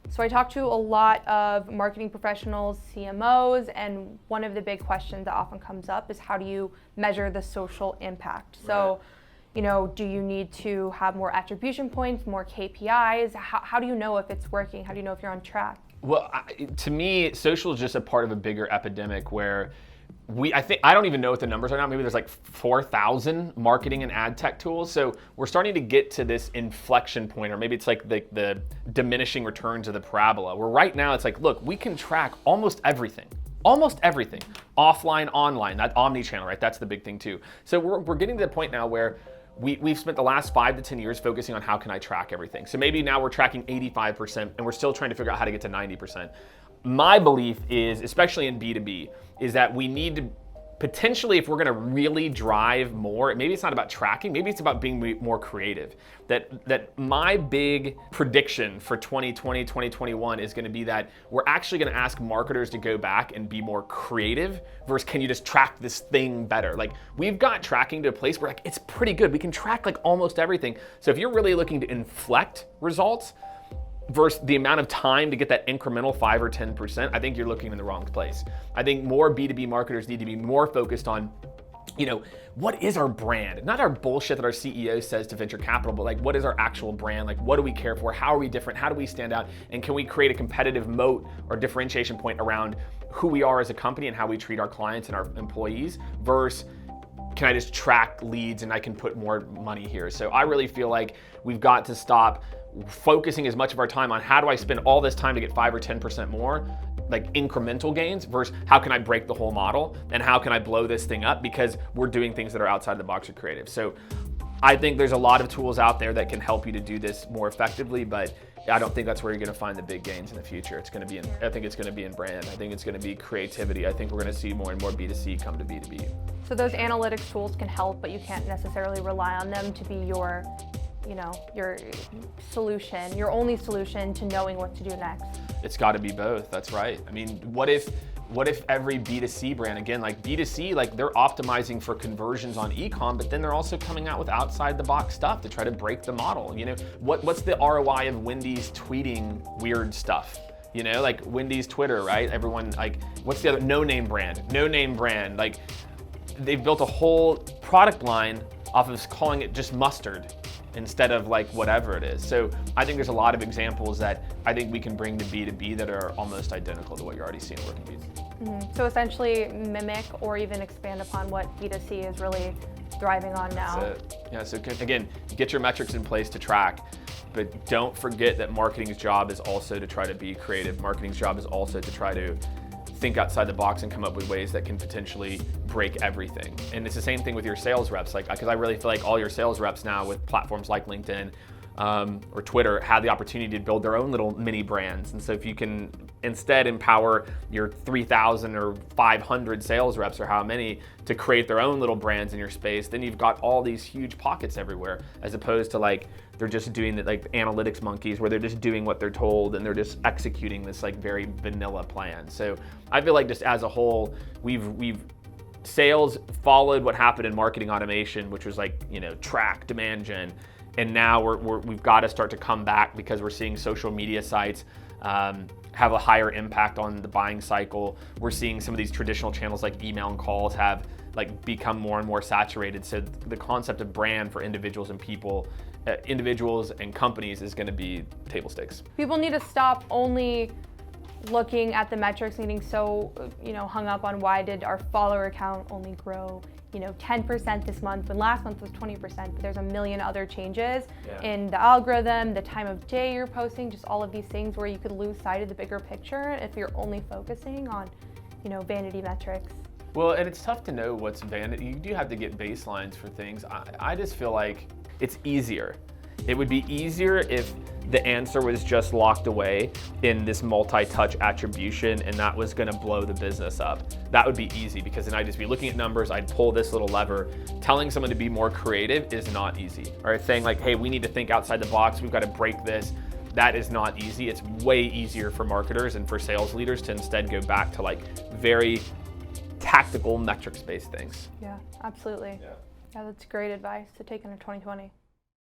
So I talk to a lot of marketing professionals, CMOs, and one of the big questions that often comes up is how do you measure the social impact? So, do you need to have more attribution points, more KPIs? How do you know if it's working? How do you know if you're on track? Well, to me, social is just a part of a bigger epidemic where I don't even know what the numbers are now. Maybe there's like 4,000 marketing and ad tech tools. So we're starting to get to this inflection point, or maybe it's like the diminishing returns of the parabola, where right now it's like, look, we can track almost everything, offline, online, that omni-channel, right? That's the big thing too. So we're getting to the point now where we've spent the last 5 to 10 years focusing on how can I track everything. So maybe now we're tracking 85% and we're still trying to figure out how to get to 90%. My belief is, especially in B2B, is that we need to potentially, if we're gonna really drive more, maybe it's not about tracking, maybe it's about being more creative. That my big prediction for 2020, 2021 is gonna be that we're actually gonna ask marketers to go back and be more creative versus can you just track this thing better? Like we've got tracking to a place where like it's pretty good. We can track like almost everything. So if you're really looking to inflect results, versus the amount of time to get that incremental 5 or 10%, I think you're looking in the wrong place. I think more B2B marketers need to be more focused on, what is our brand? Not our bullshit that our CEO says to venture capital, but like, what is our actual brand? Like, what do we care for? How are we different? How do we stand out? And can we create a competitive moat or differentiation point around who we are as a company and how we treat our clients and our employees versus can I just track leads and I can put more money here? So I really feel like we've got to stop focusing as much of our time on how do I spend all this time to get 5 or 10% more, like incremental gains, versus how can I break the whole model and how can I blow this thing up because we're doing things that are outside the box or creative. So I think there's a lot of tools out there that can help you to do this more effectively, but I don't think that's where you're going to find the big gains in the future. I think it's going to be in brand. I think it's going to be creativity. I think we're going to see more and more B2C come to B2B. So those analytics tools can help, but you can't necessarily rely on them to be your solution, your only solution to knowing what to do next. It's got to be both. That's right. I mean, what if every B2C brand, again, like B2C, like they're optimizing for conversions on e-com, but then they're also coming out with outside the box stuff to try to break the model. What's the ROI of Wendy's tweeting weird stuff? Like Wendy's Twitter, right? Everyone, like, what's the other no name brand? Like they've built a whole product line off of calling it just mustard instead of like whatever it is. So I think there's a lot of examples that I think we can bring to B2B that are almost identical to what you're already seeing working B2C. Mm-hmm. So essentially mimic or even expand upon what B2C is really thriving on now. That's it. Yeah, so again, get your metrics in place to track, but don't forget that marketing's job is also to try to be creative. Marketing's job is also to try to think outside the box and come up with ways that can potentially break everything. And it's the same thing with your sales reps, because I really feel like all your sales reps now with platforms like LinkedIn or Twitter have the opportunity to build their own little mini brands. And so if you can instead empower your 3,000 or 500 sales reps or how many to create their own little brands in your space, then you've got all these huge pockets everywhere, as opposed to like they're just doing the like analytics monkeys where they're just doing what they're told and they're just executing this like very vanilla plan. So I feel like just as a whole, we've sales followed what happened in marketing automation, which was like, track, demand gen. And now we've got to start to come back because we're seeing social media sites have a higher impact on the buying cycle. We're seeing some of these traditional channels like email and calls have like become more and more saturated. So the concept of brand for individuals and individuals and companies is going to be table stakes. People need to stop only looking at the metrics, getting so hung up on why did our follower count only grow 10% this month when last month was 20%, but there's a million other changes in the algorithm, the time of day you're posting, just all of these things where you could lose sight of the bigger picture if you're only focusing on vanity metrics. Well, and it's tough to know what's vanity. You do have to get baselines for things. I just feel like it's easier. It would be easier if the answer was just locked away in this multi-touch attribution and that was gonna blow the business up. That would be easy because then I'd just be looking at numbers, I'd pull this little lever. Telling someone to be more creative is not easy. Or saying like, hey, we need to think outside the box, we've got to break this. That is not easy. It's way easier for marketers and for sales leaders to instead go back to like very tactical metrics-based things. Yeah, absolutely. Yeah, that's great advice to take into 2020.